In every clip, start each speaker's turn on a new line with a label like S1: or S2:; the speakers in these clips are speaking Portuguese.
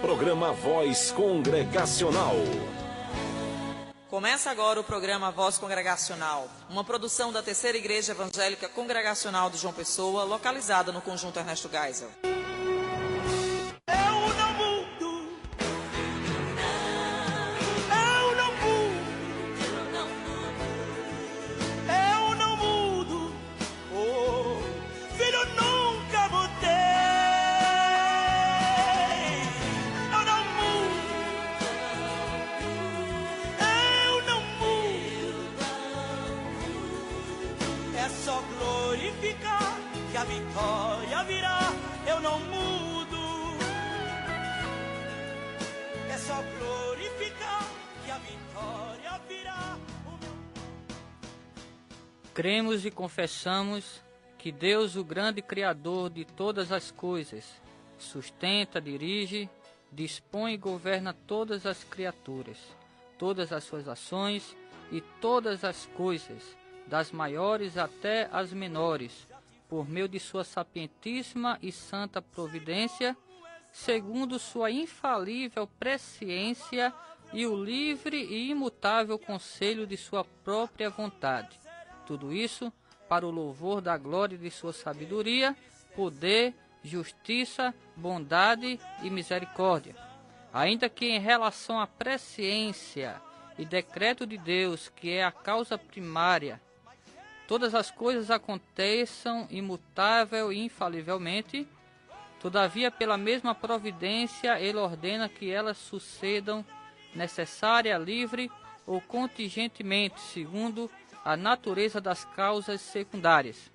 S1: Programa Voz Congregacional.
S2: Começa agora o programa Voz Congregacional, uma produção da Terceira Igreja Evangélica Congregacional de João Pessoa, localizada no Conjunto Ernesto Geisel.
S3: A vitória virá, eu não mudo. É só glorificar que a vitória virá.
S4: Cremos e confessamos que Deus, o grande Criador de todas as coisas, sustenta, dirige, dispõe e governa todas as criaturas, todas as suas ações e todas as coisas, das maiores até as menores, por meio de sua sapientíssima e santa providência, segundo sua infalível presciência e o livre e imutável conselho de sua própria vontade. Tudo isso para o louvor da glória de sua sabedoria, poder, justiça, bondade e misericórdia. Ainda que em relação à presciência e decreto de Deus, que é a causa primária, todas as coisas aconteçam imutável e infalivelmente, todavia pela mesma providência ele ordena que elas sucedam necessária, livre ou contingentemente, segundo a natureza das causas secundárias.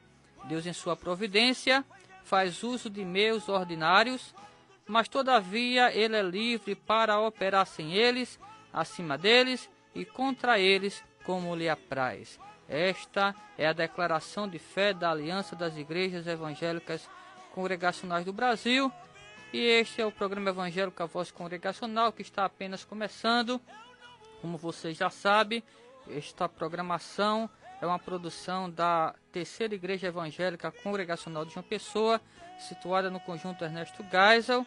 S4: Deus em sua providência faz uso de meios ordinários, mas todavia ele é livre para operar sem eles, acima deles e contra eles, como lhe apraz. Esta é a declaração de fé da Aliança das Igrejas Evangélicas Congregacionais do Brasil. E este é o programa Evangélico A Voz Congregacional, que está apenas começando. Como vocês já sabem, esta programação é uma produção da Terceira Igreja Evangélica Congregacional de João Pessoa, situada no Conjunto Ernesto Geisel,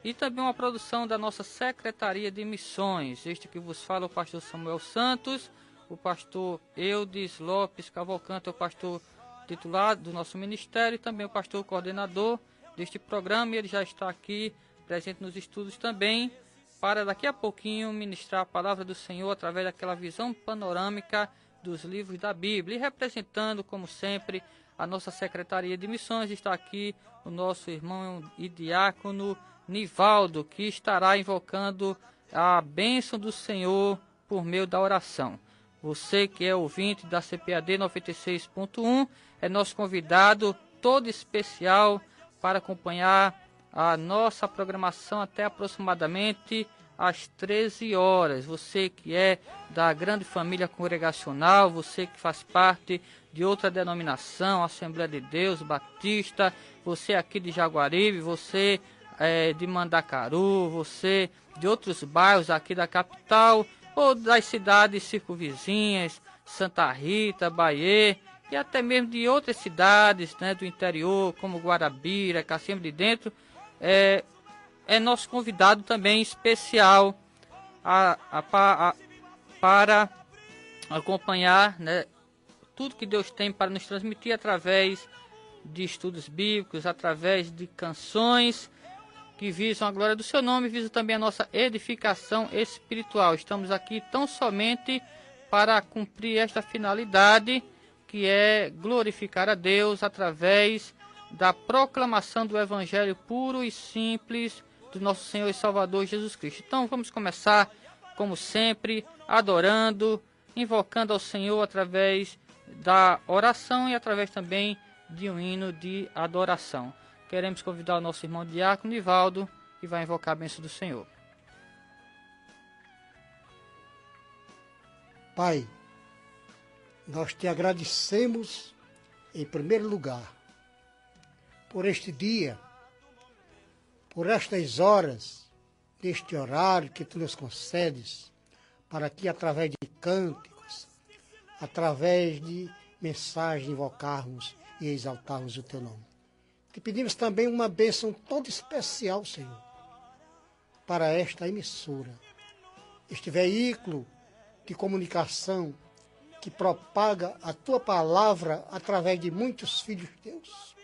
S4: e também uma produção da nossa Secretaria de Missões. Este que vos fala é o pastor Samuel Santos, o pastor Eudes Lopes Cavalcante, é o pastor titular do nosso ministério, e também o pastor coordenador deste programa. E ele já está aqui presente nos estudos também, para daqui a pouquinho ministrar a palavra do Senhor através daquela visão panorâmica dos livros da Bíblia. E representando, como sempre, a nossa Secretaria de Missões, está aqui o nosso irmão e diácono Nivaldo, que estará invocando a bênção do Senhor por meio da oração. Você que é ouvinte da CPAD 96.1 é nosso convidado todo especial para acompanhar a nossa programação até aproximadamente às 13 horas. Você que é da grande família congregacional, você que faz parte de outra denominação, Assembleia de Deus, Batista, você aqui de Jaguaribe, você de Mandacaru, você de outros bairros aqui da capital, ou das cidades circunvizinhas, Santa Rita, Bahia, e até mesmo de outras cidades, né, do interior, como Guarabira, Cacimbra de Dentro, é nosso convidado também especial para acompanhar, né, tudo que Deus tem para nos transmitir através de estudos bíblicos, através de canções que visam a glória do seu nome, visam também a nossa edificação espiritual. Estamos aqui tão somente para cumprir esta finalidade, que é glorificar a Deus através da proclamação do Evangelho puro e simples do nosso Senhor e Salvador Jesus Cristo. Então vamos começar, como sempre, adorando, invocando ao Senhor através da oração e através também de um hino de adoração. Queremos convidar o nosso irmão diácono Nivaldo, que vai invocar a bênção do Senhor.
S5: Pai, nós te agradecemos em primeiro lugar por este dia, por estas horas, deste horário que tu nos concedes, para que através de cânticos, através de mensagens, invocarmos e exaltarmos o teu nome. Te pedimos também uma bênção toda especial, Senhor, para esta emissora, este veículo de comunicação que propaga a tua palavra através de muitos filhos teus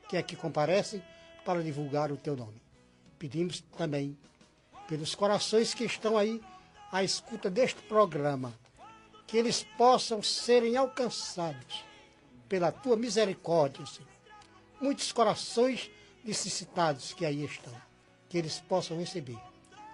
S5: que aqui comparecem para divulgar o teu nome. Pedimos também pelos corações que estão aí à escuta deste programa, que eles possam serem alcançados pela tua misericórdia, Senhor. Muitos corações necessitados que aí estão, que eles possam receber,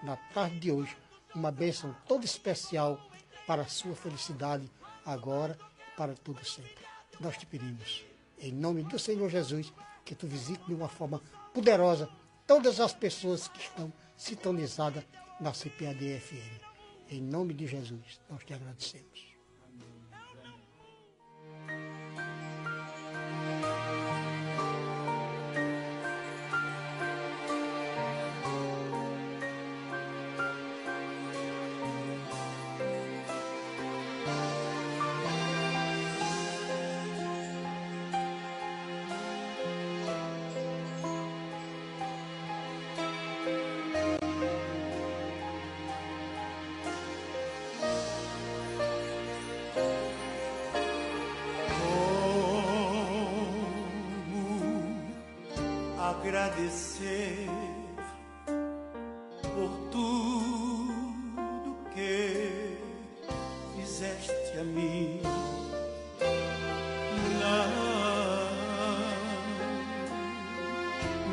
S5: na tarde de hoje, uma bênção toda especial para a sua felicidade, agora e para todo sempre. Nós te pedimos, em nome do Senhor Jesus, que tu visites de uma forma poderosa todas as pessoas que estão sintonizadas na CPAD-FM. Em nome de Jesus, nós te agradecemos.
S3: Agradecer por tudo que fizeste a mim. Não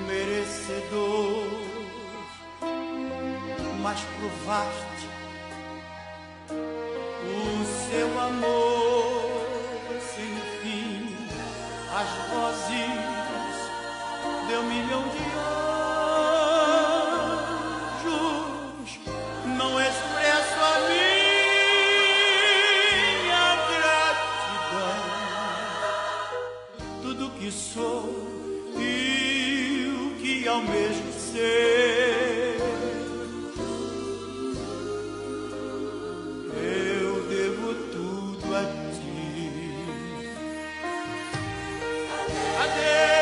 S3: merecedor, mas provaste o seu amor sem fim. As vozes de 1.000.000 de anjos não expresso a minha gratidão. Tudo que sou e o que almejo ser, eu devo tudo a ti. Adeus.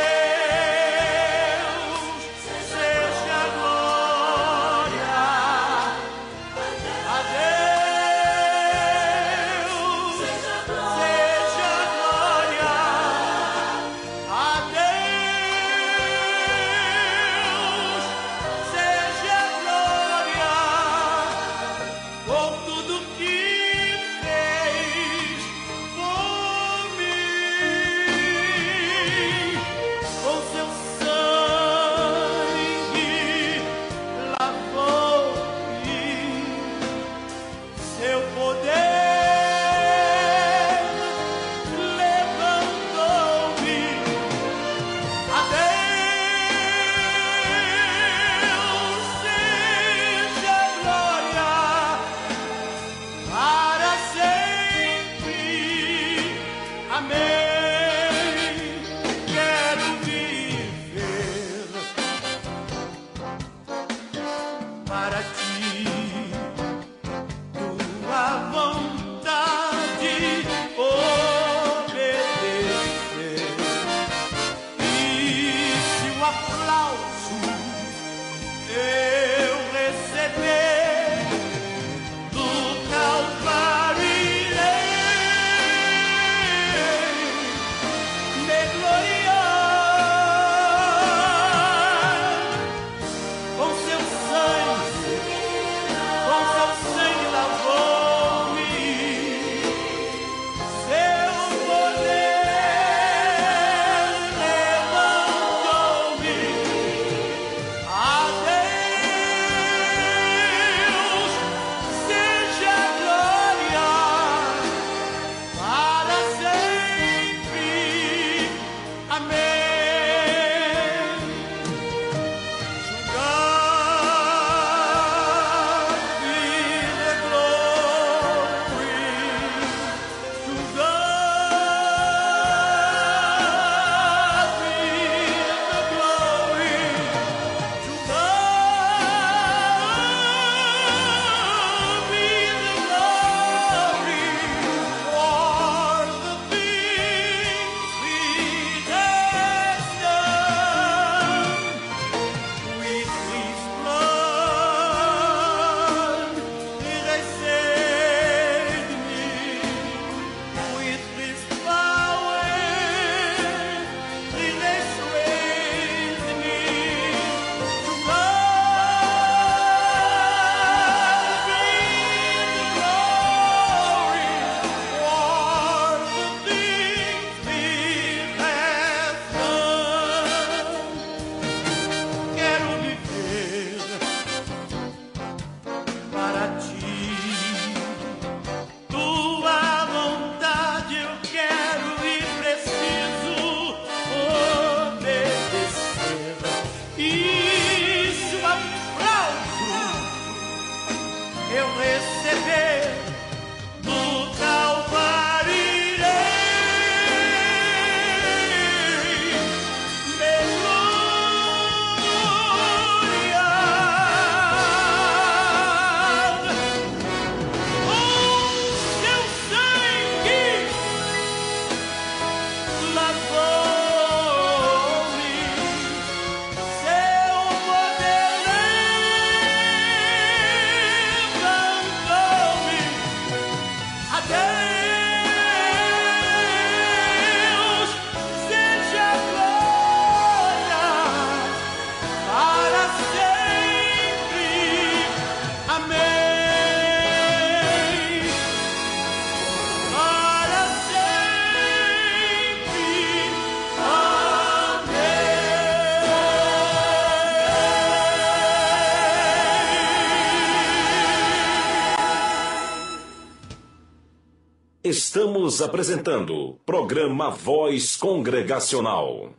S1: Estamos apresentando programa Voz Congregacional.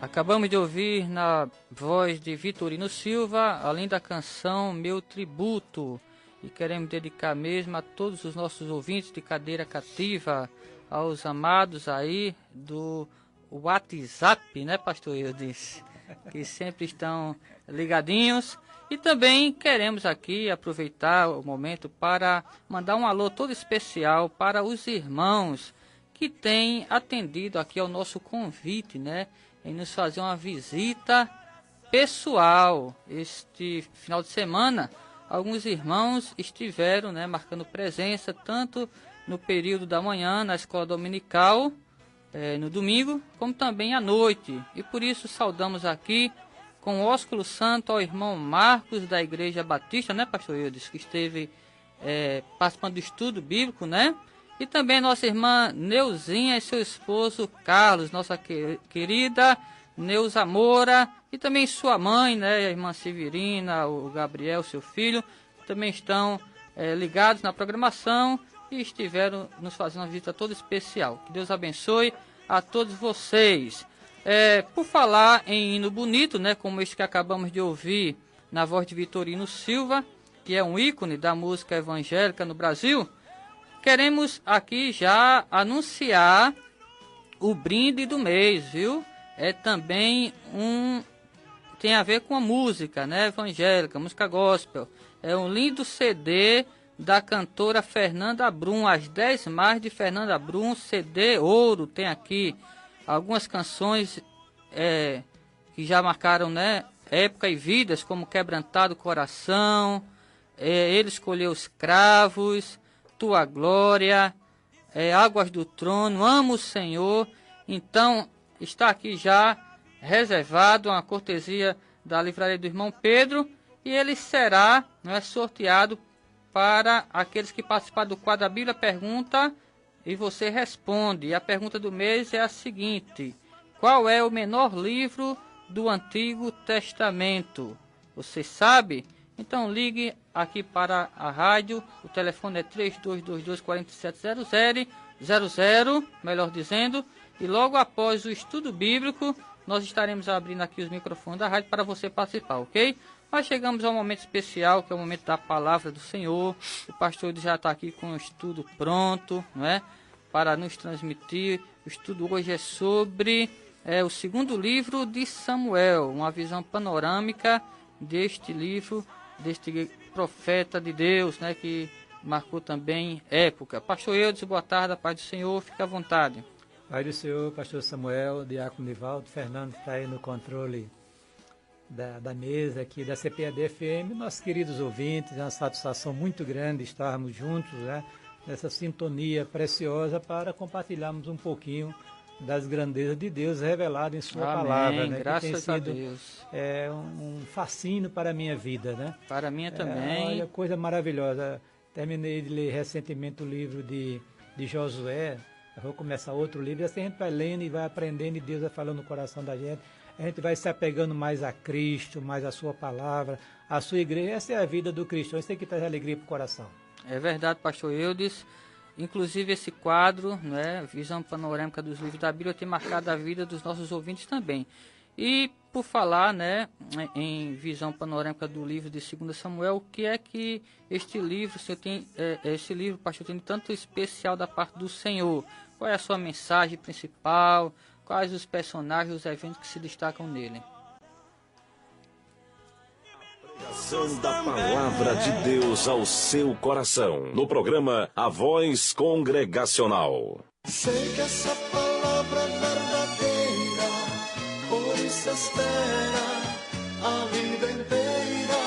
S4: Acabamos de ouvir na voz de Vitorino Silva, além da canção Meu Tributo. E queremos dedicar mesmo a todos os nossos ouvintes de cadeira cativa, aos amados aí do WhatsApp, né, pastor Eudes? Que sempre estão ligadinhos. E também queremos aqui aproveitar o momento para mandar um alô todo especial para os irmãos que têm atendido aqui ao nosso convite, né, em nos fazer uma visita pessoal. Este final de semana, alguns irmãos estiveram, né, marcando presença, tanto no período da manhã, na escola dominical, no domingo, como também à noite. E por isso saudamos aqui com ósculo santo ao irmão Marcos da Igreja Batista, né, pastor Eudes, que esteve participando do estudo bíblico, né? E também nossa irmã Neuzinha e seu esposo Carlos, nossa querida Neuza Moura, e também sua mãe, né, a irmã Severina, o Gabriel, seu filho, também estão ligados na programação e estiveram nos fazendo uma visita toda especial. Que Deus abençoe a todos vocês. Por falar em hino bonito, né, como este que acabamos de ouvir na voz de Vitorino Silva, que é um ícone da música evangélica no Brasil, queremos aqui já anunciar o brinde do mês, viu? Também tem a ver com a música, né, evangélica, música gospel. É um lindo CD da cantora Fernanda Brum, as 10 mais de Fernanda Brum, CD ouro. Tem aqui algumas canções que já marcaram, né, época e vidas, como Quebrantado Coração, Ele Escolheu os Cravos, Tua Glória, Águas do Trono, Amo o Senhor. Então, está aqui já reservado uma cortesia da livraria do irmão Pedro, e ele será, né, sorteado para aqueles que participarem do quadro A Bíblia Pergunta e você responde. E a pergunta do mês é a seguinte: qual é o menor livro do Antigo Testamento? Você sabe? Então ligue aqui para a rádio, o telefone é 3222-4700, melhor dizendo, e logo após o estudo bíblico, nós estaremos abrindo aqui os microfones da rádio para você participar, ok? Mas chegamos ao momento especial, que é o momento da palavra do Senhor. O pastor já está aqui com o estudo pronto, não é? Para nos transmitir. O estudo hoje é sobre o segundo livro de Samuel, uma visão panorâmica deste livro, deste profeta de Deus, né, que marcou também época. Pastor Eudes, boa tarde, a paz do Senhor, fique à vontade.
S6: Pai do Senhor, pastor Samuel, diácono Nivaldo, Fernando está aí no controle da mesa aqui da CPAD-FM, nossos queridos ouvintes, é uma satisfação muito grande estarmos juntos, né, nessa sintonia preciosa para compartilharmos um pouquinho das grandezas de Deus revelado em sua palavra, né?
S4: Graças
S6: que tem sido,
S4: a Deus.
S6: Um fascínio para a minha vida, né?
S4: Para a minha também.
S6: Olha, coisa maravilhosa. Terminei de ler recentemente o livro de Josué. Eu vou começar outro livro. E assim a gente vai lendo e vai aprendendo, e Deus vai falando no coração da gente. A gente vai se apegando mais a Cristo, mais a sua palavra, a sua igreja. Essa é a vida do cristão. Isso tem que trazer alegria para o coração. É
S4: verdade, pastor Eudes. Inclusive esse quadro, né, visão panorâmica dos livros da Bíblia, tem marcado a vida dos nossos ouvintes também. E por falar, né, em visão panorâmica do livro de 2 Samuel, o que é que este livro, esse livro, pastor, tem tanto especial da parte do Senhor? Qual é a sua mensagem principal? Quais os personagens, os eventos que se destacam nele?
S1: Pregação da Palavra de Deus ao seu coração, no programa A Voz Congregacional.
S3: Sei que essa palavra é verdadeira, por isso espera a vida inteira.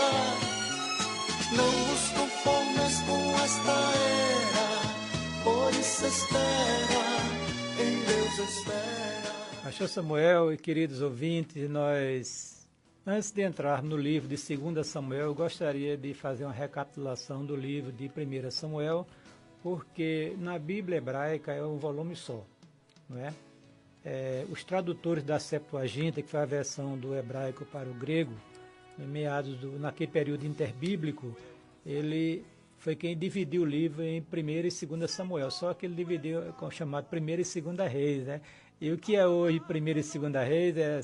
S3: Não vos conformes com esta era, por isso espera, em Deus espera.
S6: Pastor Samuel e queridos ouvintes, antes de entrar no livro de 2 Samuel, eu gostaria de fazer uma recapitulação do livro de 1 Samuel, porque na Bíblia hebraica é um volume só, não é? os tradutores da Septuaginta, que foi a versão do hebraico para o grego, naquele período interbíblico, ele foi quem dividiu o livro em 1º e 2º Samuel, só que ele dividiu com o chamado 1º e 2º Reis, né? E o que é hoje 1º e 2º Reis é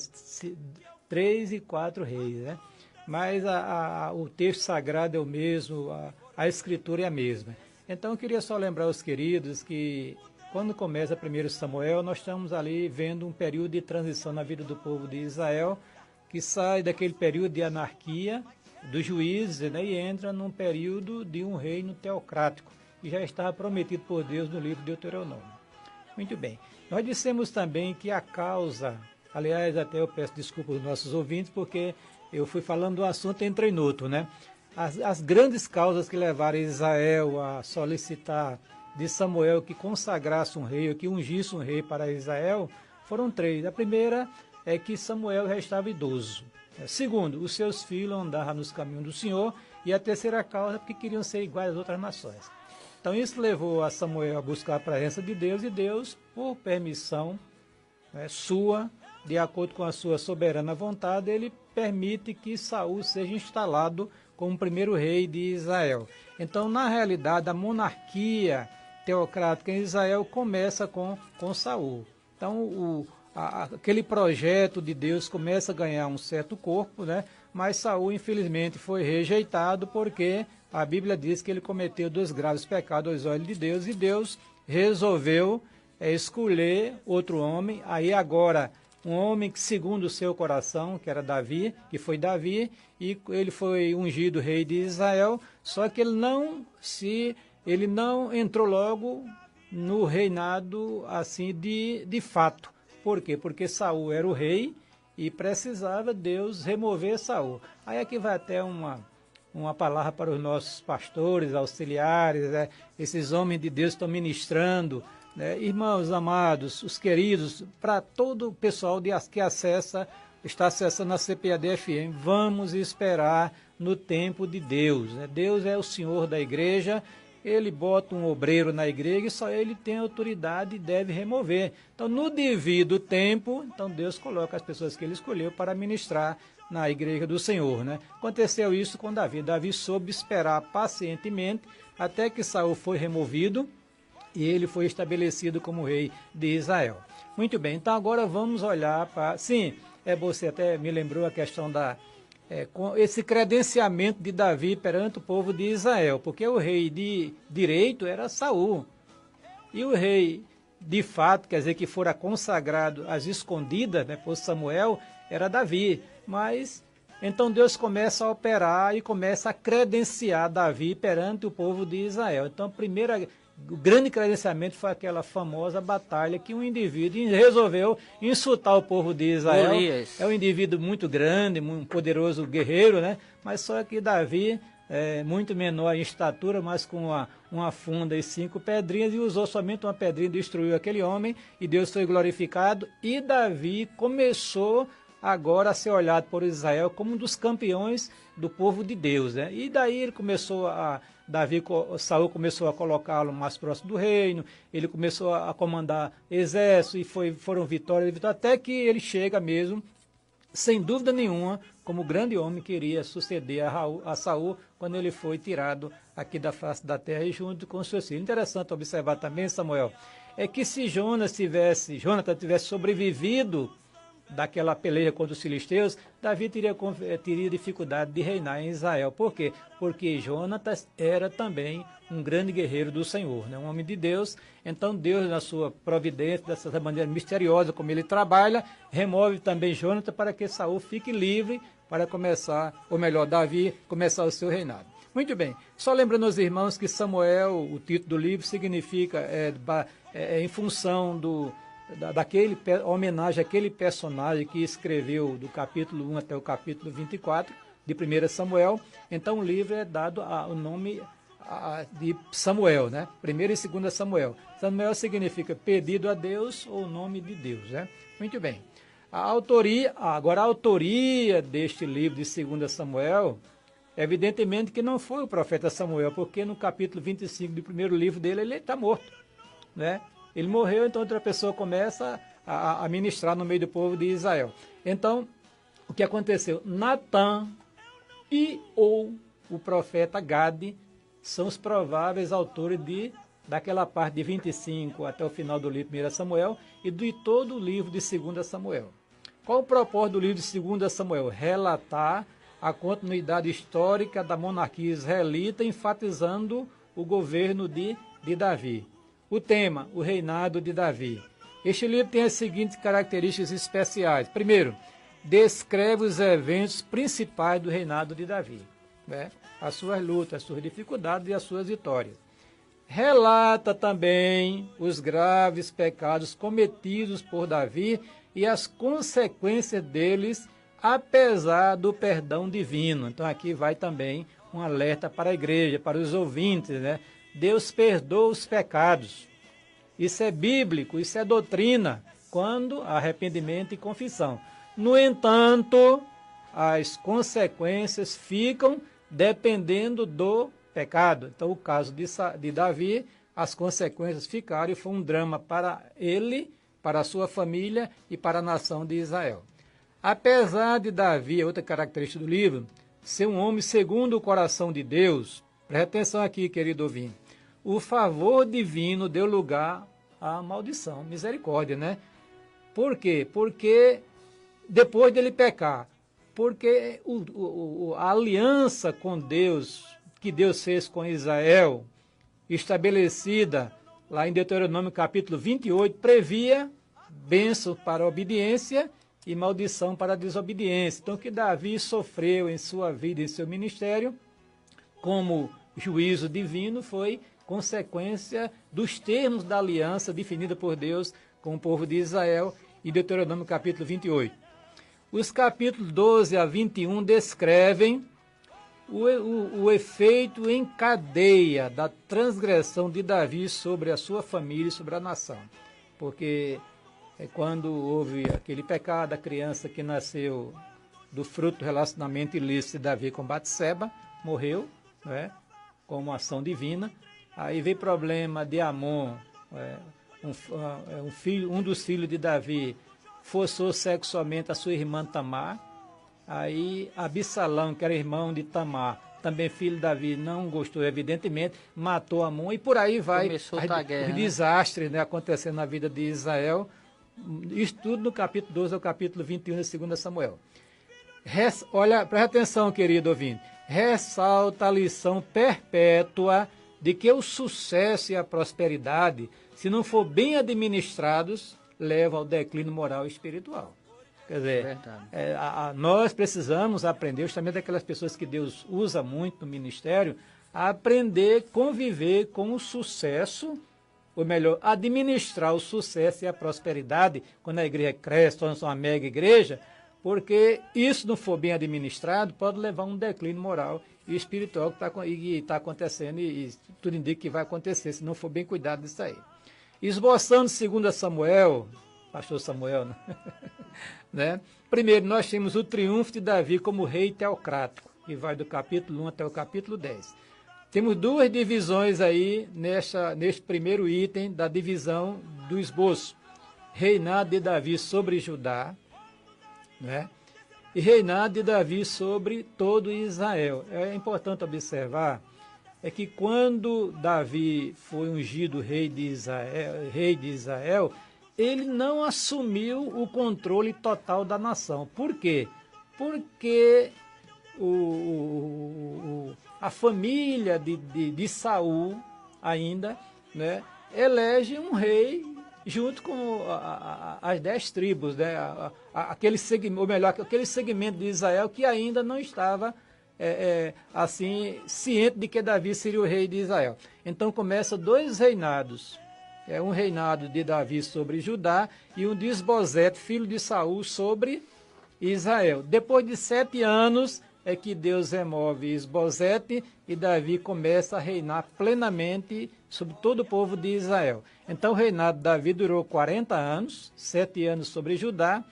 S6: 3 e 4 Reis, né? Mas o texto sagrado é o mesmo, a escritura é a mesma. Então eu queria só lembrar os queridos que quando começa 1º Samuel, nós estamos ali vendo um período de transição na vida do povo de Israel, que sai daquele período de anarquia dos juízes, né, e entra num período de um reino teocrático, que já estava prometido por Deus no livro de Deuteronômio. Muito bem. Nós dissemos também que a causa, aliás, até eu peço desculpa aos nossos ouvintes, porque eu fui falando do assunto e entrei no outro, né? As grandes causas que levaram Israel a solicitar de Samuel que consagrasse um rei, ou que ungisse um rei para Israel, foram 3. A primeira é que Samuel já estava idoso. Segundo, os seus filhos andavam nos caminhos do Senhor. E a terceira causa é porque queriam ser iguais às outras nações. Então isso levou a Samuel a buscar a presença de Deus, e Deus, por permissão sua, de acordo com a sua soberana vontade, ele permite que Saul seja instalado como o primeiro rei de Israel. Então, na realidade, a monarquia teocrática em Israel começa com Saul. Então, aquele projeto de Deus começa a ganhar um certo corpo, né? Mas Saul, infelizmente, foi rejeitado porque a Bíblia diz que ele cometeu 2 graves pecados aos olhos de Deus, e Deus resolveu escolher outro homem. Aí agora, um homem que segundo o seu coração, que era Davi, que foi Davi, e ele foi ungido rei de Israel, só que ele não entrou logo no reinado assim de fato. Por quê? Porque Saul era o rei e precisava Deus remover Saul. Aí aqui vai até uma palavra para os nossos pastores, auxiliares, né? Esses homens de Deus estão ministrando, né? Irmãos amados, os queridos, para todo o pessoal que está acessando a CPAD-FM, vamos esperar no tempo de Deus, né? Deus é o Senhor da igreja. Ele bota um obreiro na igreja e só ele tem autoridade e deve remover. Então, no devido tempo, então Deus coloca as pessoas que ele escolheu para ministrar na igreja do Senhor, né? Aconteceu isso com Davi. Davi soube esperar pacientemente até que Saul foi removido e ele foi estabelecido como rei de Israel. Muito bem, então agora vamos olhar para... Sim, você até me lembrou a questão com esse credenciamento de Davi perante o povo de Israel, porque o rei de direito era Saul, e o rei de fato, quer dizer, que fora consagrado às escondidas, né, por Samuel, era Davi. Mas então Deus começa a operar e começa a credenciar Davi perante o povo de Israel. Então o grande credenciamento foi aquela famosa batalha que um indivíduo resolveu insultar o povo de Israel.
S4: Golias.
S6: É um indivíduo muito grande, um poderoso guerreiro, né? Mas só que Davi, muito menor em estatura, mas com uma funda e 5 pedrinhas, e usou somente uma pedrinha, destruiu aquele homem, e Deus foi glorificado, e Davi começou agora a ser olhado por Israel como um dos campeões do povo de Deus, né? E daí ele Saul começou a colocá-lo mais próximo do reino, ele começou a comandar exército, e foram vitórias, até que ele chega mesmo, sem dúvida nenhuma, como o grande homem que iria suceder a Saul quando ele foi tirado aqui da face da terra e junto com os seus filhos. Interessante observar também, Samuel, é que se Jonathan tivesse sobrevivido daquela peleja contra os filisteus, Davi teria dificuldade de reinar em Israel. Por quê? Porque Jonatas era também um grande guerreiro do Senhor, né? Um homem de Deus. Então Deus, na sua providência, dessa maneira misteriosa como ele trabalha, remove também Jonatas para que Saul fique livre para Davi começar o seu reinado. Muito bem, só lembrando aos irmãos que Samuel, o título do livro, significa em função daquele homenagem àquele personagem que escreveu do capítulo 1 até o capítulo 24 de 1 Samuel. Então o livro é dado o nome de Samuel, né? 1 e 2 Samuel. Samuel significa pedido a Deus ou nome de Deus, né? Muito bem. A autoria deste livro de 2 Samuel, evidentemente que não foi o profeta Samuel, porque no capítulo 25 do primeiro livro dele ele está morto, né? Ele morreu, então outra pessoa começa a ministrar no meio do povo de Israel. Então, o que aconteceu? Natã e ou o profeta Gade são os prováveis autores daquela parte de 25 até o final do livro de 1 Samuel e de todo o livro de 2 Samuel. Qual o propósito do livro de 2 Samuel? Relatar a continuidade histórica da monarquia israelita, enfatizando o governo de Davi. O tema, o reinado de Davi. Este livro tem as seguintes características especiais. Primeiro, descreve os eventos principais do reinado de Davi, né? As suas lutas, as suas dificuldades e as suas vitórias. Relata também os graves pecados cometidos por Davi e as consequências deles, apesar do perdão divino. Então aqui vai também um alerta para a igreja, para os ouvintes, né? Deus perdoa os pecados. Isso é bíblico, isso é doutrina, quando há arrependimento e confissão. No entanto, as consequências ficam dependendo do pecado. Então, o caso de Davi, as consequências ficaram e foi um drama para ele, para a sua família e para a nação de Israel. Apesar de Davi, outra característica do livro, ser um homem segundo o coração de Deus, preste atenção aqui, querido ouvinte, o favor divino deu lugar à maldição, misericórdia, né? Por quê? Porque depois dele pecar, porque a aliança com Deus, que Deus fez com Israel, estabelecida lá em Deuteronômio capítulo 28, previa bênção para a obediência e maldição para a desobediência. Então, o que Davi sofreu em sua vida, em seu ministério, como juízo divino, foi consequência dos termos da aliança definida por Deus com o povo de Israel, em Deuteronômio capítulo 28. Os capítulos 12 a 21 descrevem o efeito em cadeia da transgressão de Davi sobre a sua família e sobre a nação. Porque quando houve aquele pecado, a criança que nasceu do fruto do relacionamento ilícito de Davi com Batseba, morreu, né, como ação divina. Aí veio problema de Amon, um dos filhos de Davi forçou sexualmente a sua irmã Tamar. Aí Absalão, que era irmão de Tamar, também filho de Davi, não gostou, evidentemente, matou Amon, e por aí vai os desastres, né, acontecendo na vida de Israel. Isso tudo no capítulo 12 ao capítulo 21 de 2 Samuel. Olha, presta atenção, querido ouvinte. Ressalta a lição perpétua de que o sucesso e a prosperidade, se não for bem administrados, levam ao declínio moral e espiritual. Quer dizer, nós precisamos aprender, justamente aquelas pessoas que Deus usa muito no ministério, a aprender a conviver com o sucesso, ou melhor, administrar o sucesso e a prosperidade, quando a igreja cresce, torna-se uma mega igreja, porque isso não for bem administrado, pode levar a um declínio moral e espiritual que está acontecendo, e tudo indica que vai acontecer, se não for bem cuidado disso aí. Esboçando 2 Samuel, pastor Samuel, né? Primeiro, nós temos o triunfo de Davi como rei teocrático, que vai do capítulo 1 até o capítulo 10. Temos duas divisões aí neste primeiro item da divisão do esboço. Reinado de Davi sobre Judá, né? E reinado de Davi sobre todo Israel. É importante observar que quando Davi foi ungido rei de Israel, ele não assumiu o controle total da nação. Por quê? Porque a família de Saul ainda, né, elege um rei junto com as 10 tribos, né, aquele segmento de Israel que ainda não estava assim ciente de que Davi seria o rei de Israel. Então começa dois reinados. Um reinado de Davi sobre Judá e um de Isbosete, filho de Saul, sobre Israel. Depois de 7 anos é que Deus remove Isbosete e Davi começa a reinar plenamente sobre todo o povo de Israel. Então o reinado de Davi durou 40 anos, 7 anos sobre Judá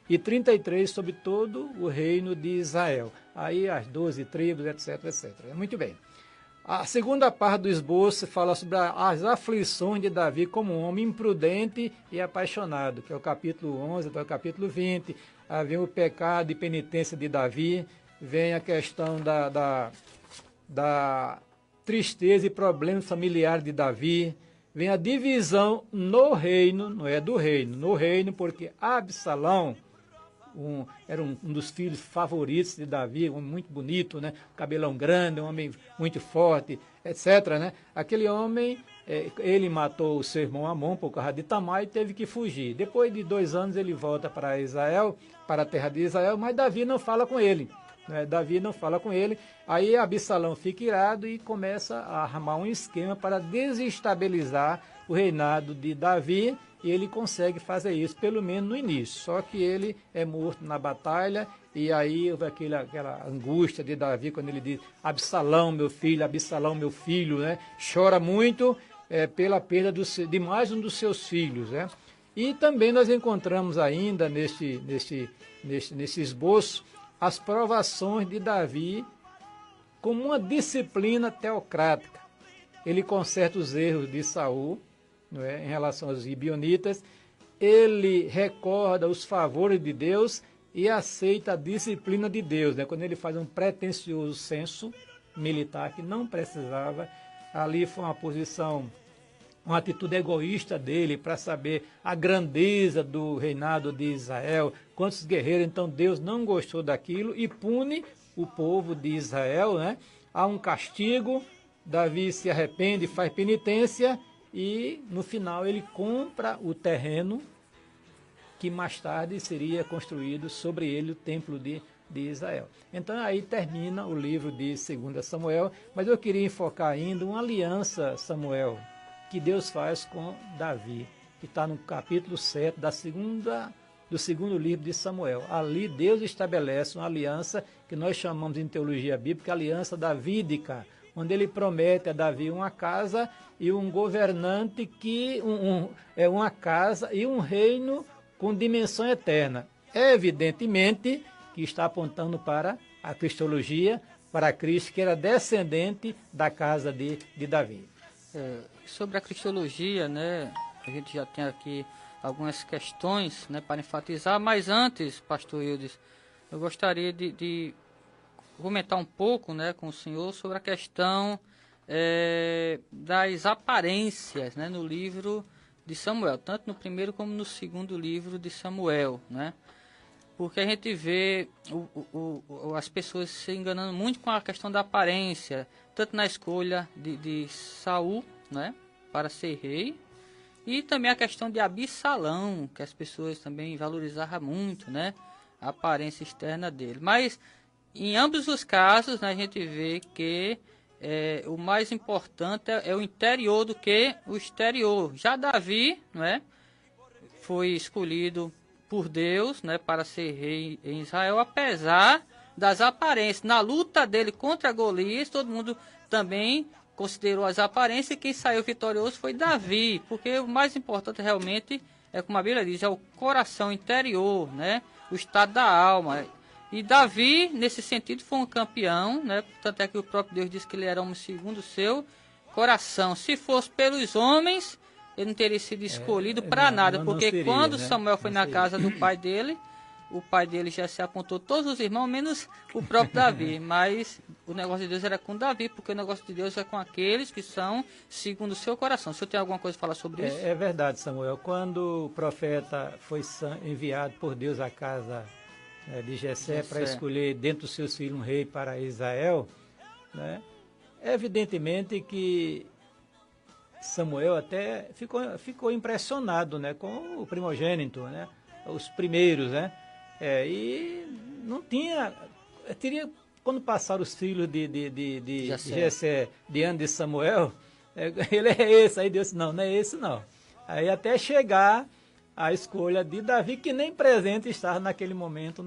S6: e 33 sobre todo o reino de Israel. Aí as 12 tribos, etc, etc. Muito bem. A segunda parte do esboço fala sobre as aflições de Davi como um homem imprudente e apaixonado, que é o capítulo 11 até o capítulo 20. Aí vem o pecado e penitência de Davi, vem a questão da tristeza e problemas familiares de Davi, vem a divisão no reino, não é do reino, no reino, porque Absalão era um dos filhos favoritos de Davi, um homem muito bonito, né? Cabelão grande, um homem muito forte, etc. Né? Aquele homem, ele matou o seu irmão Amon por causa de Tamar e teve que fugir. Depois de 2 anos ele volta para Israel, para a terra de Israel, mas Davi não fala com ele. Né? Davi não fala com ele. Aí Absalão fica irado e começa a armar um esquema para desestabilizar o reinado de Davi, e ele consegue fazer isso, pelo menos no início. Só que ele é morto na batalha, e aí houve aquela angústia de Davi, quando ele diz, Absalão, meu filho, né? Chora muito pela perda de mais um dos seus filhos. Né? E também nós encontramos ainda, nesse esboço, as provações de Davi como uma disciplina teocrática. Ele conserta os erros de Saul, não é, em relação aos gibeonitas, ele recorda os favores de Deus e aceita a disciplina de Deus. Né? Quando ele faz um pretensioso censo militar que não precisava, ali foi uma atitude egoísta dele para saber a grandeza do reinado de Israel, quantos guerreiros. Então Deus não gostou daquilo e pune o povo de Israel. Né? Há um castigo, Davi se arrepende, faz penitência, e no final ele compra o terreno que mais tarde seria construído sobre ele o templo de Israel. Então aí termina o livro de 2 Samuel, mas eu queria enfocar ainda uma aliança, Samuel, que Deus faz com Davi, que está no capítulo 7 do segundo livro de Samuel. Ali Deus estabelece uma aliança que nós chamamos em teologia bíblica aliança davídica, onde ele promete a Davi uma casa e um governante uma casa e um reino com dimensão eterna. Evidentemente que está apontando para a cristologia, para Cristo, que era descendente da casa de Davi.
S4: Sobre a cristologia, né, a gente já tem aqui algumas questões, né, para enfatizar, mas antes, pastor Eudes, eu gostaria de comentar um pouco, né, com o senhor sobre a questão das aparências, né, no livro de Samuel, tanto no primeiro como no segundo livro de Samuel, né? Porque a gente vê as pessoas se enganando muito com a questão da aparência, tanto na escolha de Saul, né, para ser rei, e também a questão de Absalão, que as pessoas também valorizavam muito, né, a aparência externa dele. Mas em ambos os casos, né, a gente vê que o mais importante é o interior do que o exterior. Já Davi, né, foi escolhido por Deus, né, para ser rei em Israel, apesar das aparências. Na luta dele contra Golias, todo mundo também considerou as aparências, e quem saiu vitorioso foi Davi, porque o mais importante realmente como a Bíblia diz, é o coração interior, né, o estado da alma. E Davi, nesse sentido, foi um campeão, né? Tanto é que o próprio Deus disse que ele era homem segundo o seu coração. Se fosse pelos homens, ele não teria sido escolhido para nada, porque seria, quando Samuel foi na casa do pai dele, o pai dele já se apontou todos os irmãos, menos o próprio Davi. Mas o negócio de Deus era com Davi, porque o negócio de Deus é com aqueles que são segundo o seu coração. O senhor tem alguma coisa a falar sobre isso?
S6: É verdade, Samuel. Quando o profeta foi enviado por Deus à casa de Jessé para escolher dentre os seus filhos um rei para Israel, né? Evidentemente que Samuel até ficou impressionado, né, com o primogênito, né, os primeiros, né, e não teria quando passaram os filhos de Jessé diante de Samuel, ele é esse, aí Deus disse, não é esse não, aí até chegar a escolha de Davi, que nem presente estava naquele momento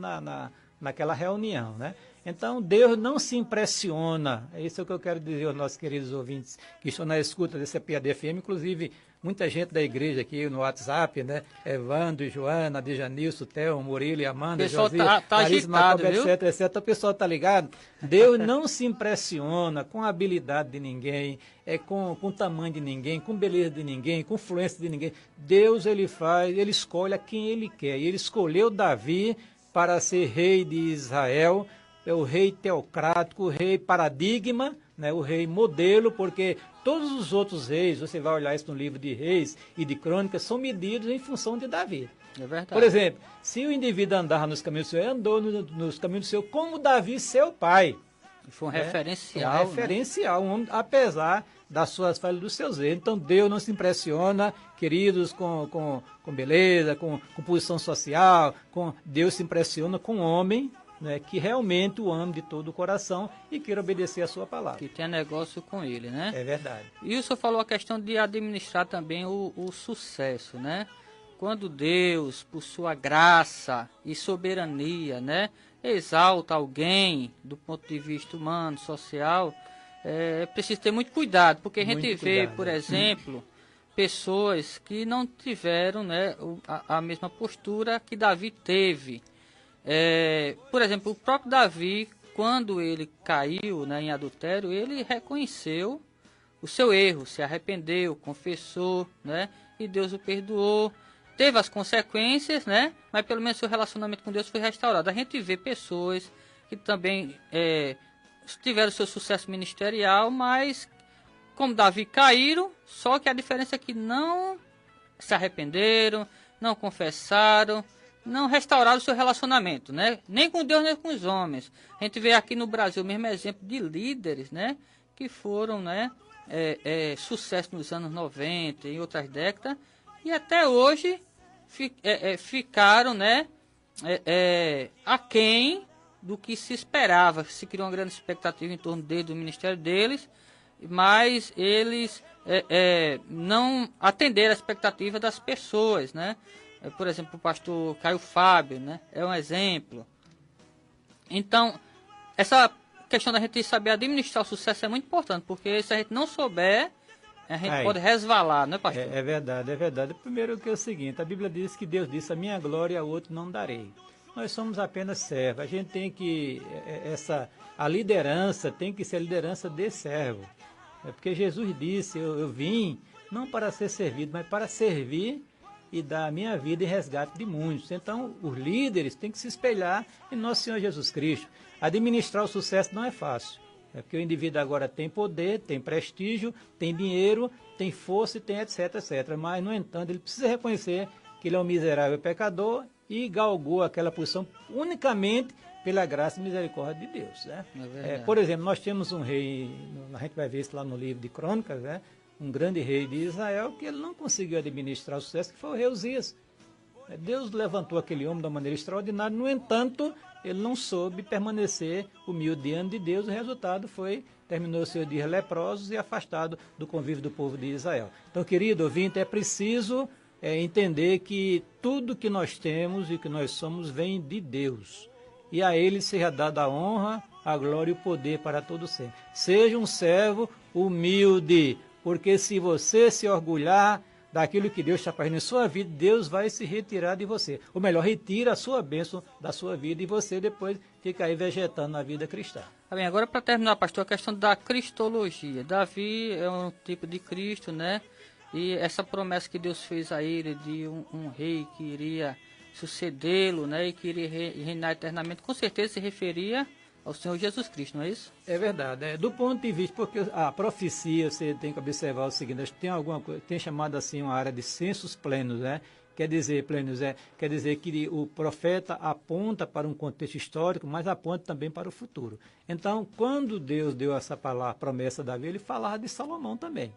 S6: naquela reunião, né? Então, Deus não se impressiona. É isso que eu quero dizer aos nossos queridos ouvintes que estão na escuta desse PAD-FM, inclusive muita gente da igreja aqui no WhatsApp, né? Evandro, Joana, Dejanilson, Theo, Murilo, Amanda, Josi,
S4: tá
S6: Larissa,
S4: agitado,
S6: Macob,
S4: viu?
S6: etc, etc. O pessoal tá ligado? Deus não se impressiona com a habilidade de ninguém, com o tamanho de ninguém, com beleza de ninguém, com influência de ninguém. Deus, ele escolhe a quem ele quer. E ele escolheu Davi para ser rei de Israel, é o rei teocrático, o rei paradigma, né, o rei modelo, porque todos os outros reis, você vai olhar isso no livro de Reis e de Crônicas, são medidos em função de Davi.
S4: É verdade.
S6: Por exemplo, se o indivíduo andava nos caminhos do Senhor, andou nos caminhos do Senhor como Davi, seu pai.
S4: Foi um
S6: né?
S4: referencial.
S6: Um referencial, um homem, apesar das suas falhas e dos seus erros. Então Deus não se impressiona, queridos, com beleza, com posição social. Deus se impressiona com o homem, né, que realmente o ama de todo o coração e queira obedecer a sua palavra.
S4: Que tenha negócio com ele, né?
S6: É verdade.
S4: E o senhor falou a questão de administrar também o sucesso, né? Quando Deus, por sua graça e soberania, né, exalta alguém do ponto de vista humano, social, é preciso ter muito cuidado, porque a gente vê, por exemplo, pessoas que não tiveram, né, a mesma postura que Davi teve. Por exemplo, o próprio Davi, quando ele caiu, né, em adultério, ele reconheceu o seu erro, se arrependeu, confessou, né, e Deus o perdoou. Teve as consequências, né, mas pelo menos seu relacionamento com Deus foi restaurado. A gente vê pessoas que também tiveram seu sucesso ministerial, mas como Davi caíram, só que a diferença é que não se arrependeram, não confessaram, não restauraram o seu relacionamento, né? Nem com Deus, nem com os homens. A gente vê aqui no Brasil o mesmo exemplo de líderes, né, que foram, né, sucesso nos anos 90, em outras décadas, e até hoje ficaram, né, aquém do que se esperava. Se criou uma grande expectativa em torno do ministério deles, mas eles não atenderam a expectativa das pessoas, né? Por exemplo, o pastor Caio Fábio, né, é um exemplo. Então, essa questão da gente saber administrar o sucesso é muito importante, porque se a gente não souber, a gente pode resvalar, não é, pastor?
S6: É verdade, é verdade. Primeiro que é o seguinte, a Bíblia diz que Deus disse, a minha glória a outro não darei. Nós somos apenas servos. A gente tem que, a liderança tem que ser a liderança de servo. É porque Jesus disse, eu vim não para ser servido, mas para servir e dar a minha vida em resgate de muitos. Então, os líderes têm que se espelhar em nosso Senhor Jesus Cristo. Administrar o sucesso não é fácil. É porque o indivíduo agora tem poder, tem prestígio, tem dinheiro, tem força e tem etc, etc. Mas, no entanto, ele precisa reconhecer que ele é um miserável pecador e galgou aquela posição unicamente pela graça e misericórdia de Deus. Né? Por exemplo, nós temos um rei, a gente vai ver isso lá no livro de Crônicas, né? Um grande rei de Israel, que ele não conseguiu administrar o sucesso, que foi o rei Uzias. Deus levantou aquele homem de uma maneira extraordinária, no entanto, ele não soube permanecer humilde diante de Deus, o resultado terminou seus dias leprosos e afastado do convívio do povo de Israel. Então, querido ouvinte, é preciso entender que tudo que nós temos e que nós somos vem de Deus. E a Ele seja dada a honra, a glória e o poder para todo sempre. Seja um servo humilde, porque se você se orgulhar daquilo que Deus está fazendo em sua vida, Deus vai se retirar de você. Ou melhor, retira a sua bênção da sua vida e você depois fica aí vegetando na vida cristã.
S4: Tá bem, agora para terminar, pastor, a questão da cristologia. Davi é um tipo de Cristo, né? E essa promessa que Deus fez a ele de um rei que iria sucedê-lo, né? E que iria reinar eternamente, com certeza se referia ao Senhor Jesus Cristo, não é isso?
S6: É verdade. Do ponto de vista, porque a profecia, você tem que observar o seguinte, tem alguma coisa, tem chamado assim uma área de sensus plenos, né? Quer dizer que o profeta aponta para um contexto histórico, mas aponta também para o futuro. Então, quando Deus deu essa palavra, promessa a Davi, ele falava de Salomão também.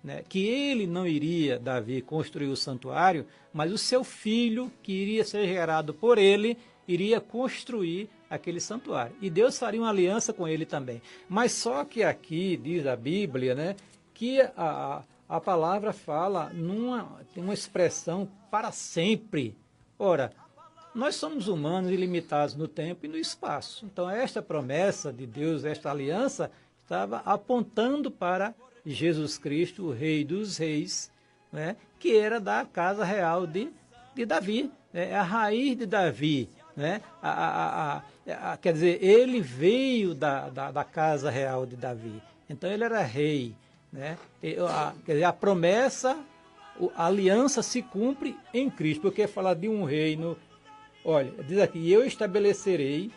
S6: Né? Que ele não iria, Davi, construir o santuário, mas o seu filho, que iria ser gerado por ele, iria construir aquele santuário. E Deus faria uma aliança com ele também. Mas só que aqui, diz a Bíblia, né, que a palavra fala tem uma expressão para sempre. Ora, nós somos humanos e limitados no tempo e no espaço. Então, esta promessa de Deus, esta aliança, estava apontando para Jesus Cristo, o Rei dos Reis, né, que era da casa real de Davi, né, a raiz de Davi. Né, quer dizer, ele veio da casa real de Davi. Então, ele era rei. Né, quer dizer, a promessa, a aliança se cumpre em Cristo, porque falar de um reino. Olha, diz aqui, eu estabelecerei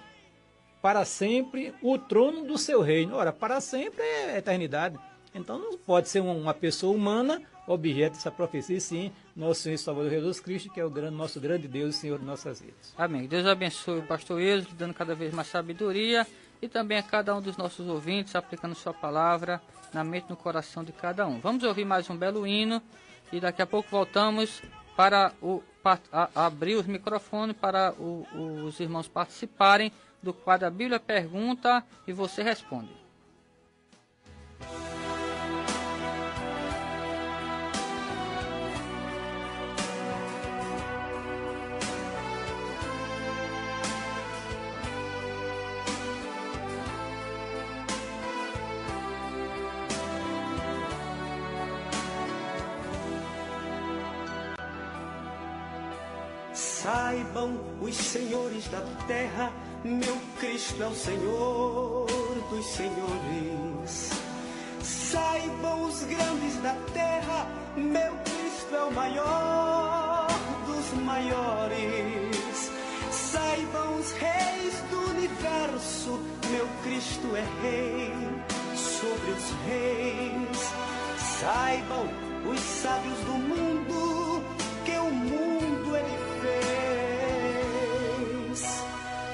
S6: para sempre o trono do seu reino. Ora, para sempre é eternidade. Então não pode ser uma pessoa humana objeto dessa profecia, e sim nosso Senhor e Salvador Jesus Cristo, que é o nosso grande Deus e Senhor de nossas vidas.
S4: Amém. Deus abençoe o pastor Êxodo, dando cada vez mais sabedoria, e também a cada um dos nossos ouvintes, aplicando sua palavra na mente e no coração de cada um. Vamos ouvir mais um belo hino, e daqui a pouco voltamos para abrir os microfones para os irmãos participarem do quadro A Bíblia Pergunta e Você Responde.
S3: Saibam os senhores da terra, meu Cristo é o Senhor dos senhores. Saibam os grandes da terra, meu Cristo é o maior dos maiores. Saibam os reis do universo, meu Cristo é rei sobre os reis. Saibam os sábios do mundo, que o mundo ele fez.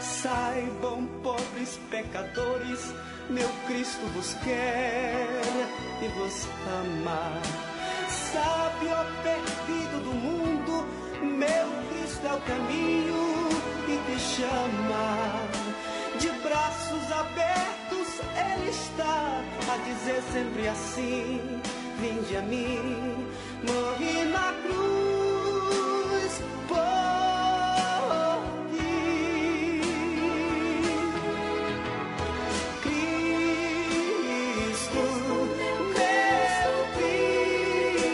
S3: Saibam, pobres pecadores, meu Cristo vos quer e vos ama. Sabe, ó perdido do mundo, meu Cristo é o caminho e te chama. De braços abertos ele está a dizer sempre assim: vinde a mim. Morri na cruz por ti. Cristo, meu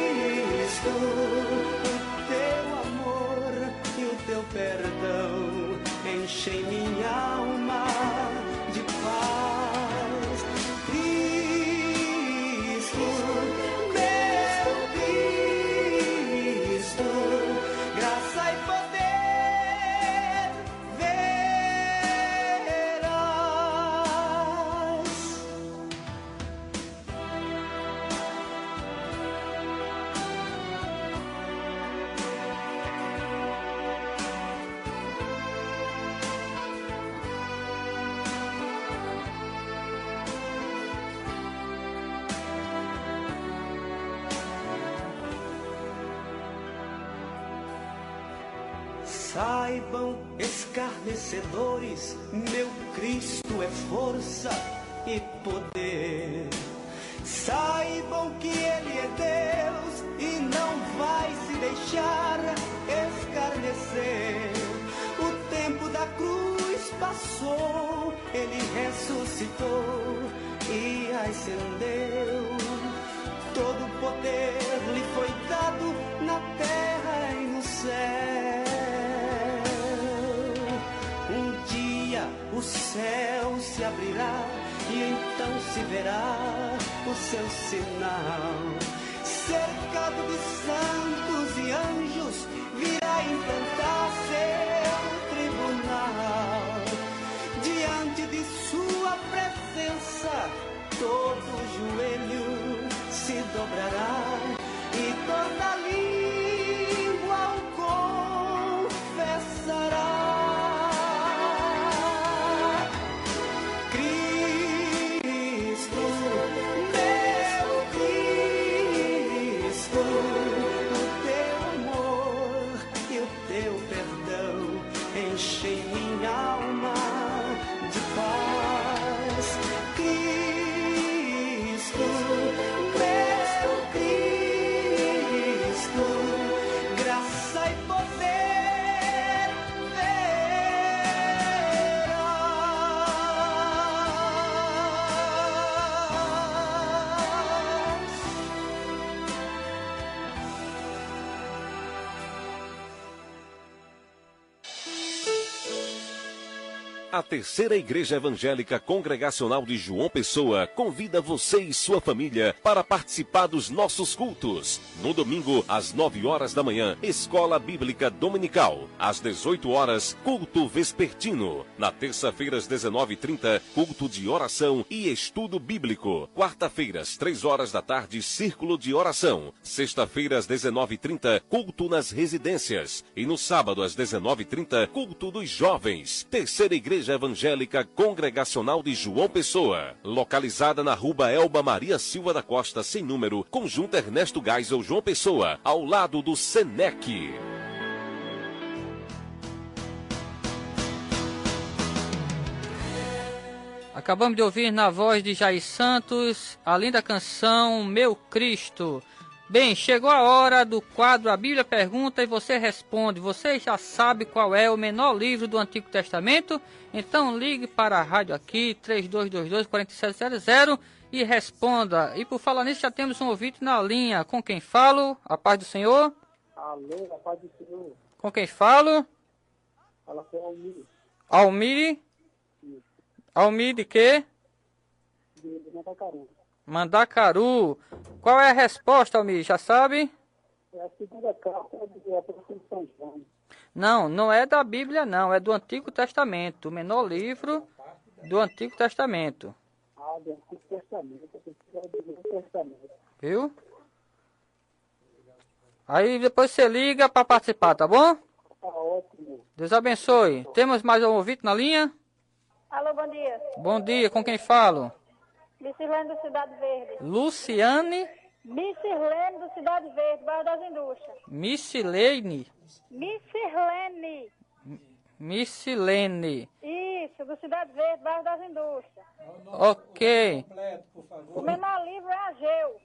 S3: Cristo, o teu amor e o teu perdão enchem minha alma de paz. Cristo, graça e poder verás. Saibam, escarnecedores, meu Cristo é força e poder. Saibam que Ele é Deus e não vai se deixar escarnecer. O tempo da cruz passou, Ele ressuscitou e ascendeu. Todo poder lhe foi dado na terra e no céu. O céu se abrirá e então se verá o seu sinal. Cercado de santos e anjos, virá implantar seu tribunal. Diante de sua presença, todo joelho se dobrará e toda língua o confessará. Cristo, meu Cristo,
S1: A Terceira Igreja Evangélica Congregacional de João Pessoa convida você e sua família para participar dos nossos cultos. No domingo, às 9 horas da manhã, Escola Bíblica Dominical. Às 18 horas, culto vespertino. Na terça-feira, às 19h30, culto de oração e estudo bíblico. Quarta-feira, às 3 horas da tarde, círculo de oração. Sexta-feira, às 19h30, culto nas residências. E no sábado, às 19h30, culto dos jovens. Terceira Igreja Evangélica Congregacional de João Pessoa, localizada na Rua Elba Maria Silva da Costa, sem número, Conjunto Ernesto Geisel, João Pessoa, ao lado do Senec.
S4: Acabamos de ouvir na voz de Jair Santos a linda canção Meu Cristo. Bem, chegou a hora do quadro A Bíblia Pergunta e você responde. Você já sabe qual é o menor livro do Antigo Testamento? Então ligue para a rádio aqui, 3222-4700 e responda. E por falar nisso, já temos um ouvinte na linha. Com quem falo? A paz do Senhor?
S7: Alô, a paz do Senhor.
S4: Com quem falo?
S7: Fala com Almir.
S4: Almir? Almir de quê?
S7: De Mandacaru.
S4: Mandacaru. Qual é a resposta, Almir? Já sabe?
S7: É a segunda carta do apóstolo São João.
S4: Não, não é da Bíblia, não. É do Antigo Testamento. O menor livro do Antigo Testamento.
S7: Ah, do Antigo Testamento. Eu pensei do Novo Testamento.
S4: Viu? Aí depois você liga para participar, tá bom?
S7: Tá ótimo.
S4: Deus abençoe. Temos mais um ouvinte na linha?
S8: Alô, bom dia.
S4: Bom dia, com quem falo?
S8: Micilene do Cidade Verde.
S4: Luciane
S8: Micilene do Cidade Verde, bairro das Indústrias.
S4: Missilene.
S8: Micilene.
S4: Missilene.
S8: Isso, do Cidade Verde, bairro das Indústrias.
S4: Ok.
S8: O menor livro é Ageu,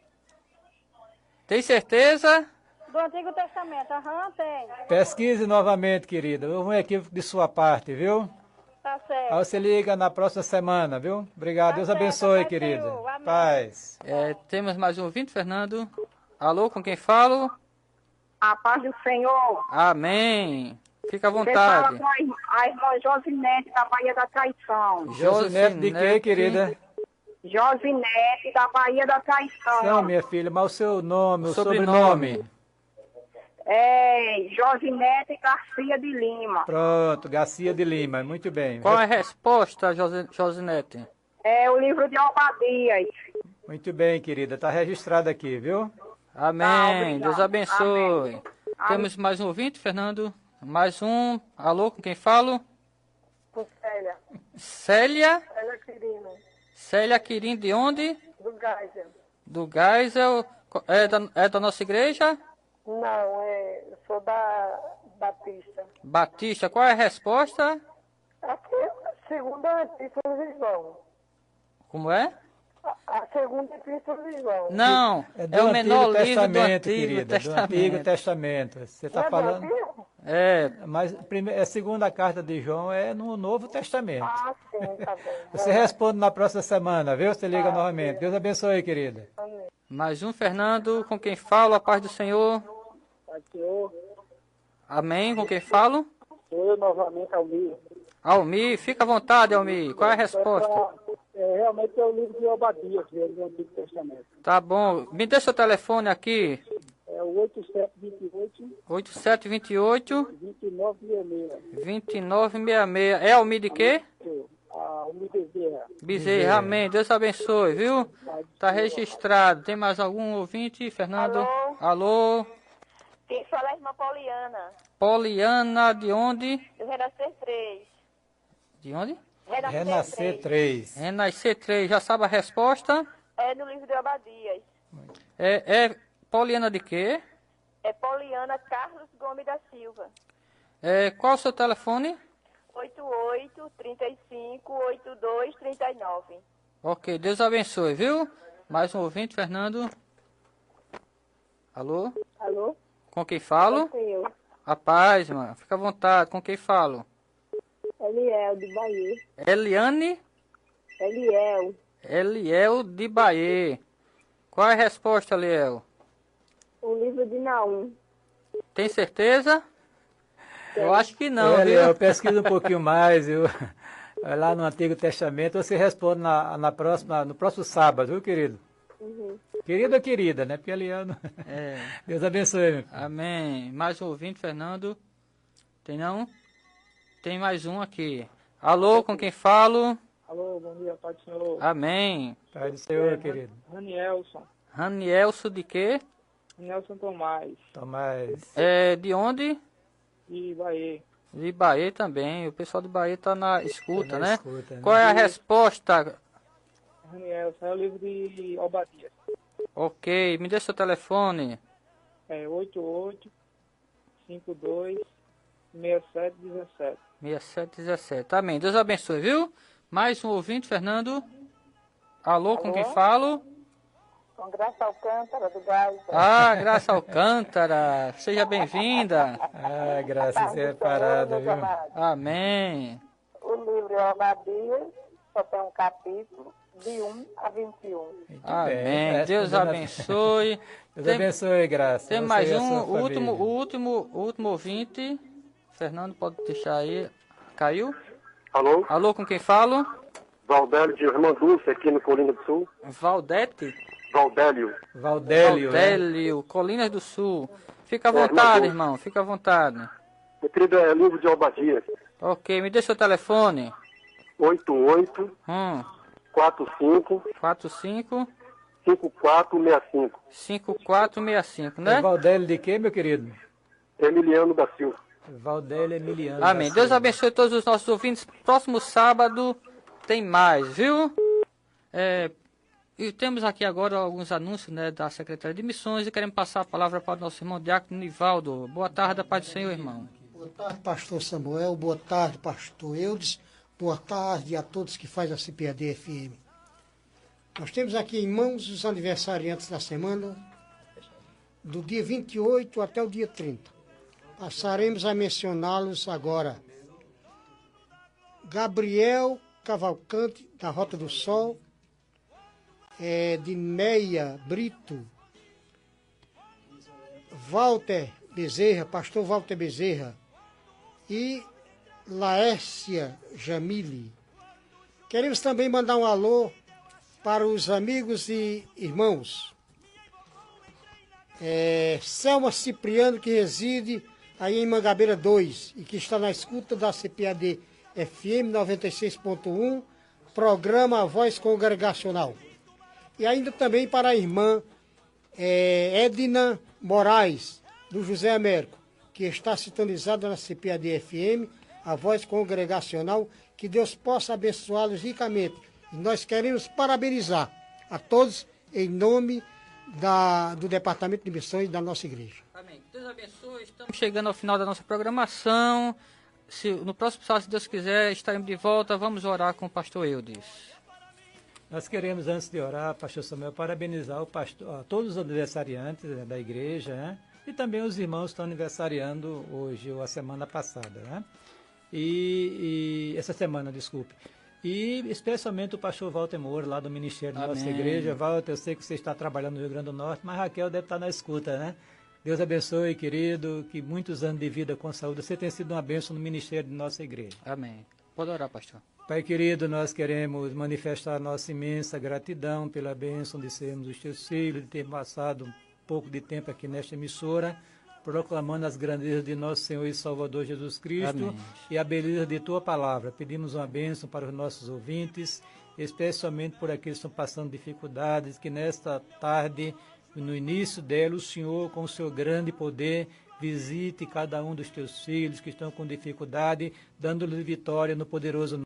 S4: Tem certeza?
S8: do Antigo Testamento. Aham, tem.
S6: Pesquise novamente, querida. Houve um equívoco de sua parte, viu?
S8: Tá certo.
S6: Aí você liga na próxima semana, viu? Obrigado. Deus
S8: certo,
S6: abençoe,
S8: Pai
S6: querida.
S8: Senhor. Amém.
S6: Paz.
S4: Temos mais um ouvinte, Fernando. Alô, com quem falo?
S9: A paz do Senhor.
S4: Amém. Fica à
S9: Você fala
S4: vontade.
S9: com a irmã Josinete da Bahia da Traição.
S6: Josinete de quê, querida?
S9: Josinete da Bahia da Traição.
S6: Não, minha filha, mas o seu nome, o
S4: Sobrenome.
S6: sobrenome.
S9: É Josinete Garcia de Lima.
S6: Pronto, Garcia de Lima. Muito bem.
S4: Qual é a resposta, Josinete?
S9: É o livro de Obadias.
S6: Muito bem, querida. Está registrado aqui, viu?
S4: Amém.
S9: obrigado.
S4: Deus abençoe.
S9: Amém.
S4: Temos mais um ouvinte, Fernando? Mais um. Alô, com quem falo?
S9: Com Célia.
S4: Célia?
S9: Célia Quirino.
S4: Célia Quirim, de onde?
S9: Do Geisel.
S4: Do Geisel. É da nossa igreja?
S9: Não, eu sou da Batista.
S4: Batista. Qual é a resposta?
S9: Aqui é a segunda epístola de João.
S4: Como é?
S9: A segunda epístola de João.
S4: Não,
S6: do
S4: é o menor
S6: Antigo
S4: livro do
S6: Testamento,
S4: Antigo
S6: querida,
S4: Testamento.
S6: do Antigo Testamento. Você está
S9: Não é do
S6: falando...
S9: Antigo?
S4: É,
S6: Mas a segunda carta de João é no Novo Testamento.
S9: Ah, sim, tá bom.
S6: Você responde na próxima semana, viu? Você liga novamente. Deus abençoe, querida.
S4: mais um, Fernando, com quem falo, a paz do Senhor.
S7: Senhor,
S4: Amém, com quem falo?
S7: sou eu novamente, Almir.
S4: Almir, fica à vontade, Almir. Qual é a resposta?
S7: Realmente é o livro de Obadias, do Antigo Testamento.
S4: Tá bom. Me dê seu telefone aqui.
S7: É o 8728
S4: 8728
S7: 2966.
S4: 2966. É Almir de quê?
S7: Almir Bezerra.
S4: Bezerra, amém. Deus abençoe, viu? Tá registrado. Tem mais algum ouvinte, Fernando?
S8: Alô?
S4: Alô?
S8: Quem fala é a irmã Poliana,
S4: Poliana, de onde?
S8: do Renascer 3.
S4: De onde?
S6: Renascer 3.
S4: Renascer 3. Já sabe a resposta?
S8: É no livro de Obadias.
S4: É Poliana de quê?
S8: É Poliana Carlos Gomes da Silva.
S4: Qual o seu telefone?
S8: 88-35-82-39.
S4: Ok, Deus abençoe, viu? Mais um ouvinte, Fernando. Alô?
S9: Alô?
S4: Com quem falo?
S9: Eu.
S4: A paz, mano. Fica à vontade. Com quem falo?
S9: Eliel de Bahia.
S4: Eliane? Eliel de Bahia. Qual é a resposta, Eliel?
S9: O livro de Naum.
S4: Tem certeza? Eu acho que não,
S6: Olha,
S4: viu?
S6: eu pesquiso um pouquinho mais. Vai lá no Antigo Testamento, você responde no próximo sábado, viu, querido?
S9: Uhum.
S6: Querido ou querida, né? Porque Eliano... Deus abençoe, meu filho.
S4: Amém. Mais um ouvinte, Fernando? Tem não? Tem mais um aqui. Alô, com quem falo?
S7: Alô, bom dia, Pai do Senhor.
S4: Amém.
S6: Pai do Senhor, querido.
S7: Ranielson.
S4: Ranielson de quê?
S7: Ranielson Tomás.
S6: Tomás.
S4: De onde?
S7: De Bahia.
S4: De Bahia também. O pessoal de Bahia está na escuta,
S6: Tá na
S4: né?
S6: escuta, né?
S4: Qual é a resposta?
S7: Ranielson, é o livro de Obadias.
S4: Ok, me dê seu telefone.
S7: É 88 52 6717.
S4: 6717. Amém. Deus abençoe, viu? Mais um ouvinte, Fernando. Alô, com
S9: Alô?
S4: quem falo?
S9: Com Graça Alcântara, do Gás.
S4: Ah, Graça Alcântara. Seja bem-vinda.
S6: Ah, graças é parada, viu?
S4: Amém.
S9: O livro é Obadias, só tem um capítulo, de 1 a 21.
S6: Muito
S4: Amém.
S6: bem,
S4: Deus
S6: respondendo
S4: abençoe.
S6: Deus abençoe, graça.
S4: Tem
S6: Você
S4: mais
S6: e a
S4: um,
S6: sua
S4: o
S6: família.
S4: último ouvinte. Fernando, pode deixar aí. Caiu?
S10: Alô?
S4: Alô, com quem falo?
S10: Valdélio de Irmã Dulce, aqui no Colina do Sul.
S4: Valdete?
S10: Valdélio.
S6: Valdélio,
S4: Valdélio, Colinas do Sul. Fica à
S10: Irmã
S4: vontade,
S10: Dulce.
S4: irmão, fica à vontade.
S10: Meu querido, é livro de Obadias.
S4: Ok, me dê seu telefone.
S10: 88 45
S4: 45
S10: 5465.
S4: 5465,
S6: É
S4: né?
S6: Valdélio de quê, meu querido?
S10: Emiliano da Silva.
S6: Valdélio Emiliano.
S4: Amém.
S6: da
S4: Deus
S6: Silva.
S4: abençoe todos os nossos ouvintes. Próximo sábado tem mais, viu? E temos aqui agora alguns anúncios, né, da Secretaria de Missões e queremos passar a palavra para o nosso irmão Diácono Nivaldo. Boa tarde, Pai do Senhor, irmão.
S5: Boa tarde, pastor Samuel. Boa tarde, pastor Eudes. Boa tarde a todos que fazem a CPAD FM. Nós temos aqui em mãos os aniversariantes da semana, do dia 28 até o dia 30. Passaremos a mencioná-los agora. Gabriel Cavalcante, da Rota do Sol, Dineia Brito, Walter Bezerra, pastor Walter Bezerra e Laércia Jamile. Queremos também mandar um alô para os amigos e irmãos. Selma Cipriano, que reside aí em Mangabeira 2 e que está na escuta da CPAD FM 96.1, programa Voz Congregacional. E ainda também para a irmã Edna Moraes, do José Américo, que está sintonizada na CPAD FM, a Voz Congregacional, que Deus possa abençoá-los ricamente. E nós queremos parabenizar a todos em nome do Departamento de Missões da nossa igreja.
S4: Amém. Deus abençoe. Estamos chegando ao final da nossa programação. No próximo sábado, se Deus quiser, estaremos de volta. Vamos orar com o pastor Eudes.
S6: Nós queremos, antes de orar, pastor Samuel, parabenizar a todos os aniversariantes, né, da igreja, né, e também os irmãos que estão aniversariando hoje ou a semana passada, né? Essa semana, desculpe. E especialmente o pastor Walter Moura, lá do Ministério da nossa igreja. Walter, eu sei que você está trabalhando no Rio Grande do Norte, mas Raquel deve estar na escuta, né? Deus abençoe, querido, que muitos anos de vida com saúde. Você tem sido uma bênção no ministério de nossa igreja.
S4: Amém. Pode orar, pastor.
S6: Pai querido, nós queremos manifestar nossa imensa gratidão pela bênção de sermos os teus filhos, de ter passado um pouco de tempo aqui nesta emissora, proclamando as grandezas de nosso Senhor e Salvador Jesus Cristo. Amém. E a beleza de tua palavra. Pedimos uma bênção para os nossos ouvintes, especialmente por aqueles que estão passando dificuldades, que nesta tarde, no início dela, o Senhor, com o seu grande poder, visite cada um dos teus filhos que estão com dificuldade, dando-lhes vitória no poderoso nome